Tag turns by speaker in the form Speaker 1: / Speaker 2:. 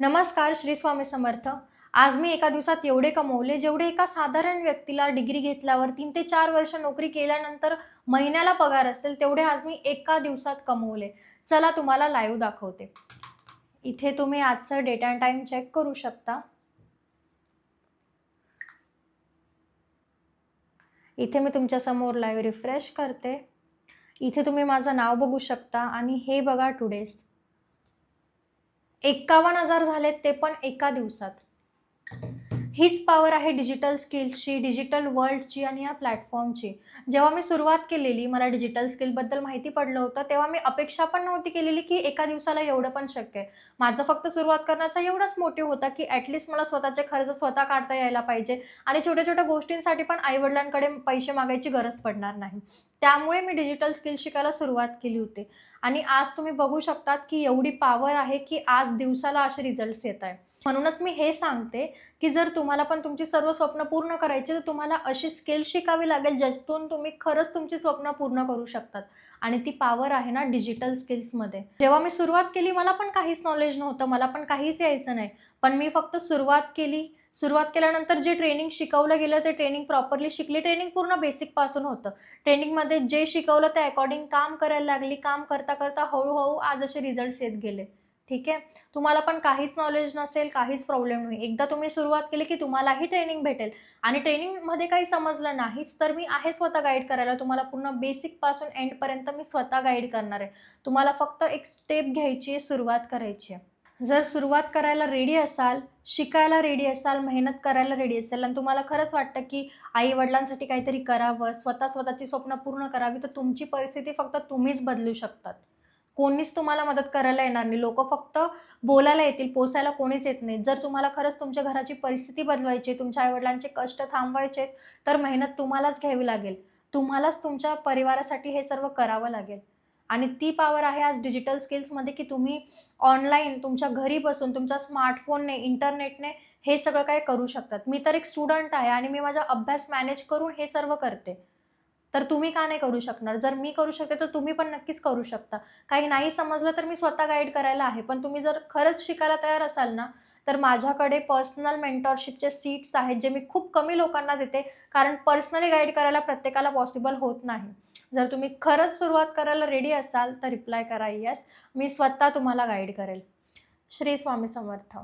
Speaker 1: नमस्कार, श्री स्वामी समर्थ. आज मी एका दिवसात एवढे कमवले जेवढे एका साधारण व्यक्तीला डिग्री घेतल्यावर 3 ते 4 वर्ष नोकरी केल्यानंतर महिन्याला पगार असेल तेवढे आज मी एका दिवसात कमवले. चला तुम्हाला लाईव्ह दाखवते. इथे तुम्ही आजचं डेट अँड टाइम चेक करू शकता. इथे मी तुमच्या समोर लाईव्ह रिफ्रेश करते. इथे तुम्ही माझं नाव बघू शकता आणि हे बघा टुडेज 51,000 झालेत, ते पण एका दिवसात. हीच पॉवर आहे डिजिटल स्किल्सची, डिजिटल वर्ल्डची आणि या प्लॅटफॉर्मची. जेव्हा मी सुरुवात केलेली, मला डिजिटल स्किलबद्दल माहिती पडलं होतं, तेव्हा मी अपेक्षा पण नव्हती केलेली की एका दिवसाला एवढं पण शक्य आहे. माझं फक्त सुरुवात करण्याचा एवढाच मोटिव्ह होता की ॲटलीस्ट मला स्वतःचे खर्च स्वतः काढता यायला पाहिजे आणि छोट्या-छोट्या गोष्टींसाठी पण आई-वडिलांकडे पैसे मागायची गरज पडणार नाही. त्यामुळे मी डिजिटल स्किल शिकायला सुरुवात केली होती आणि आज तुम्ही बघू शकतात की एवढी पॉवर आहे की आज दिवसाला असे रिझल्ट्स येत आहेत. म्हणूनच मी हे सांगते की जर तुम्हाला पण तुमची सर्व स्वप्न पूर्ण करायची तर तुम्हाला अशी स्किल शिकावी लागेल ज्यातून तुम्ही खरंच तुमची स्वप्न पूर्ण करू शकतात. आणि ती पॉवर आहे ना डिजिटल स्किल्समध्ये. जेव्हा मी सुरुवात केली मला पण काहीच नॉलेज नव्हतं, मला पण काहीच यायचं नाही. पण मी फक्त सुरुवात केली. सुरुवात केल्यानंतर जे ट्रेनिंग शिकवलं गेलं ते ट्रेनिंग प्रॉपरली शिकली. ट्रेनिंग पूर्ण बेसिकपासून होतं. ट्रेनिंगमध्ये जे शिकवलं त्या अकॉर्डिंग काम करायला लागली. काम करता करता हळूहळू आज असे रिझल्ट्स येत गेले. ठीक आहे. तुम्हाला पण काहीच नॉलेज नसेल, काहीच प्रॉब्लेम नाही. एकदा तुम्ही सुरुवात केली की तुम्हालाही ट्रेनिंग भेटेल आणि ट्रेनिंगमध्ये काही समजलं नाहीच तर मी आहे स्वतः गाईड करायला. तुम्हाला पूर्ण बेसिकपासून एंडपर्यंत मी स्वतः गाईड करणार आहे. तुम्हाला फक्त एक स्टेप घ्यायची आहे, सुरुवात करायची आहे. जर सुरुवात करायला रेडी असाल, शिकायला रेडी असाल, मेहनत करायला रेडी असाल आणि तुम्हाला खरंच वाटतं की आई-वडिलांसाठी काहीतरी करावं, स्वतःची स्वप्न पूर्ण करावी, तर तुमची परिस्थिती फक्त तुम्हीच बदलू शकतात. कोणीच तुम्हाला मदत करायला येणार नाही. लोकं फक्त बोलायला येतील, पोसायला कोणीच येत नाही. जर तुम्हाला खरंच तुमच्या घराची परिस्थिती बदलवायची आहे, तुमच्या आई-वडिलांचे कष्ट थांबवायचे आहेत, तर मेहनत तुम्हालाच घ्यावी लागेल. तुम्हालाच तुमच्या परिवारासाठी हे सर्व करावं लागेल. आणि ती पॉवर आहे आज डिजिटल स्किल्समध्ये की तुम्ही ऑनलाईन तुमच्या घरी बसून तुमच्या स्मार्टफोनने, इंटरनेटने हे सगळं काही करू शकतात. मी तर एक स्टुडंट आहे आणि मी माझा अभ्यास मॅनेज करून हे सर्व करते. तर तुम्ही का नाही करू शकणार? जर मी करू शकते, तर तुम्ही पण नक्कीच करू शकता. काही नाही समजलं, तर मी स्वतः गाईड करायला आहे. पण तुम्ही जर खरंच शिकायला तयार असाल ना, तर माझ्याकडे पर्सनल मेंटॉरशिपचे सीट्स आहेत, जे मी खूप कमी लोकांना देते. कारण पर्सनली गाईड करायला प्रत्येकाला पॉसिबल होत नाही. जर तुम्ही खरंच सुरुवात करायला रेडी असाल, तर रिप्लाय करा येस. मी स्वतः तुम्हाला गाईड करेल. श्री स्वामी समर्थ.